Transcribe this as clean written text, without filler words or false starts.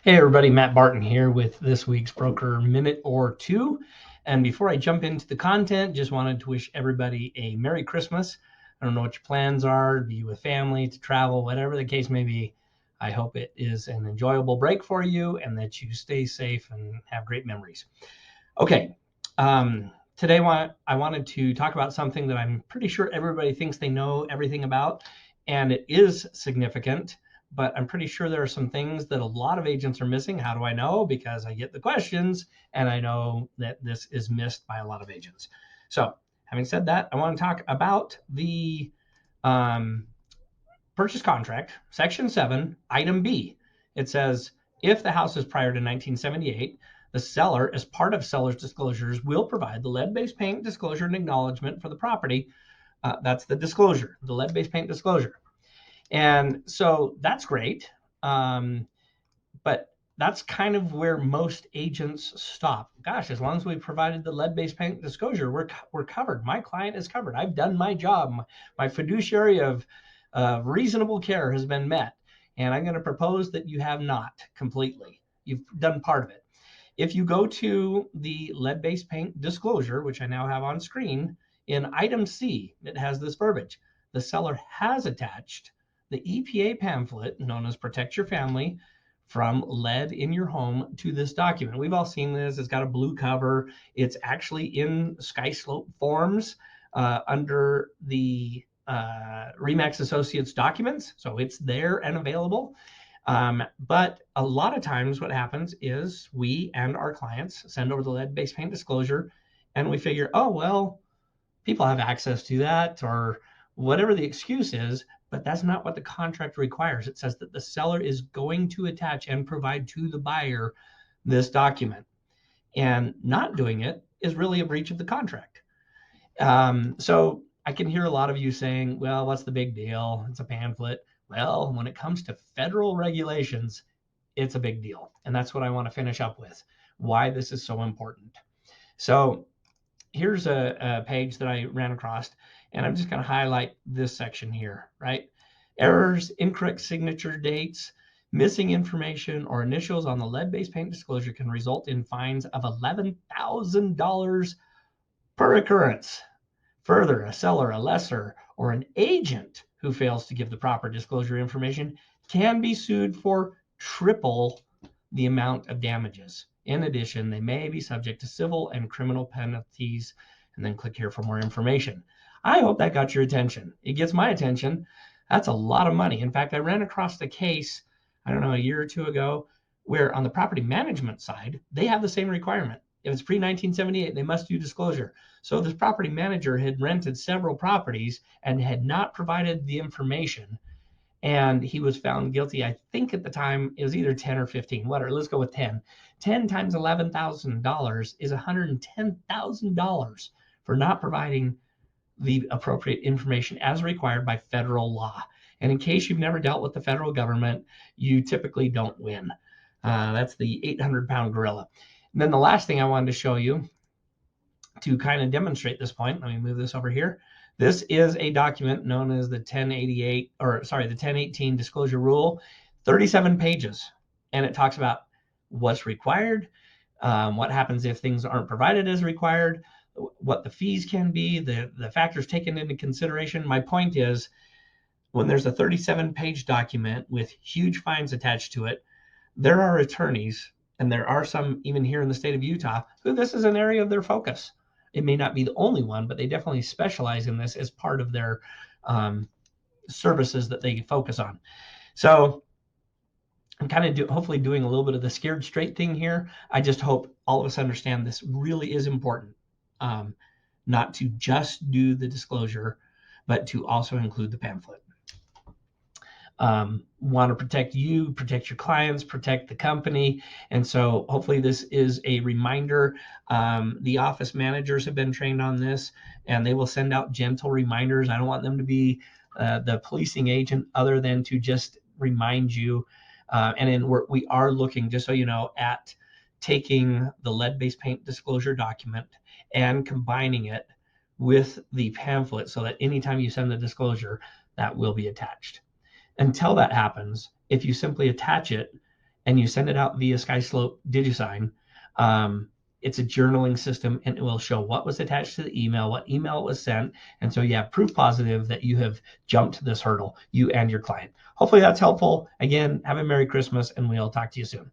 Hey everybody, Matt Barton here with this week's Broker Minute or Two. And before I jump into the content, just wanted to wish everybody a Merry Christmas. I don't know what your plans are, to be with family, to travel, whatever the case may be. I hope it is an enjoyable break for you and that you stay safe and have great memories. Okay, today I wanted to talk about something that I'm pretty sure everybody thinks they know everything about, and it is significant, but I'm pretty sure there are some things that a lot of agents are missing. How do I know? Because I get the questions, and I know that this is missed by a lot of agents. So, having said that, I want to talk about the um, purchase contract, Section 7, Item B. It says, if the house is prior to 1978, the seller, as part of seller's disclosures, will provide the lead-based paint disclosure and acknowledgement for the property. That's the disclosure, the lead-based paint disclosure. And so that's great. But that's kind of where most agents stop. Gosh, as long as we provided the lead-based paint disclosure, we're covered. My client is covered. I've done my job. My fiduciary of reasonable care has been met. And I'm going to propose that you have not completely. You've done part of it. If you go to the lead-based paint disclosure, which I now have on screen, in item C, it has this verbiage. The seller has attached the EPA pamphlet known as Protect Your Family from lead in your home to this document. We've all seen this. It's got a blue cover. It's actually in SkySlope forms under the RE/MAX Associates documents. So it's there and available. But a lot of times what happens is we and our clients send over the lead-based paint disclosure and we figure, oh, well, people have access to that or whatever the excuse is, but that's not what the contract requires. It says that the seller is going to attach and provide to the buyer this document. And not doing it is really a breach of the contract. So I can hear a lot of you saying, well, what's the big deal? It's a pamphlet. Well, when it comes to federal regulations, it's a big deal. And that's what I want to finish up with, why this is so important. So here's a page that I ran across, and I'm just going to highlight this section here, right? Errors, incorrect signature dates, missing information, or initials on the lead-based paint disclosure can result in fines of $11,000 per occurrence. Further, a seller, a lessor, or an agent who fails to give the proper disclosure information can be sued for triple the amount of damages. In addition, they may be subject to civil and criminal penalties. And then click here for more information. I hope that got your attention. It gets my attention. That's a lot of money. In fact, I ran across the case, I don't know, a year or two ago, where on the property management side, they have the same requirement. If it's pre-1978, they must do disclosure. So this property manager had rented several properties and had not provided the information. And he was found guilty. I think at the time it was either 10 or 15, whatever. Let's go with 10. 10 times $11,000 is $110,000 for not providing the appropriate information as required by federal law. And in case you've never dealt with the federal government, you typically don't win. That's the 800-pound gorilla. And then the last thing I wanted to show you to kind of demonstrate this point, let me move this over here. This is a document known as the 1018 disclosure rule, 37 pages. And it talks about what's required, what happens if things aren't provided as required, what the fees can be, the factors taken into consideration. My point is, when there's a 37-page document with huge fines attached to it, there are attorneys, and there are some even here in the state of Utah, who this is an area of their focus. It may not be the only one, but they definitely specialize in this as part of their services that they focus on. So I'm kind of hopefully doing a little bit of the scared straight thing here. I just hope all of us understand this really is important, not to just do the disclosure, but to also include the pamphlet. Want to protect you, protect your clients, protect the company. And so hopefully this is a reminder. The office managers have been trained on this, and they will send out gentle reminders. I don't want them to be the policing agent other than to just remind you. And then we are looking, just so you know, at taking the lead-based paint disclosure document and combining it with the pamphlet so that anytime you send the disclosure, that will be attached. Until that happens, if you simply attach it and you send it out via SkySlope DigiSign, it's a journaling system, and it will show what was attached to the email, what email was sent. And so you have proof positive that you have jumped this hurdle, you and your client. Hopefully that's helpful. Again, have a Merry Christmas, and we'll talk to you soon.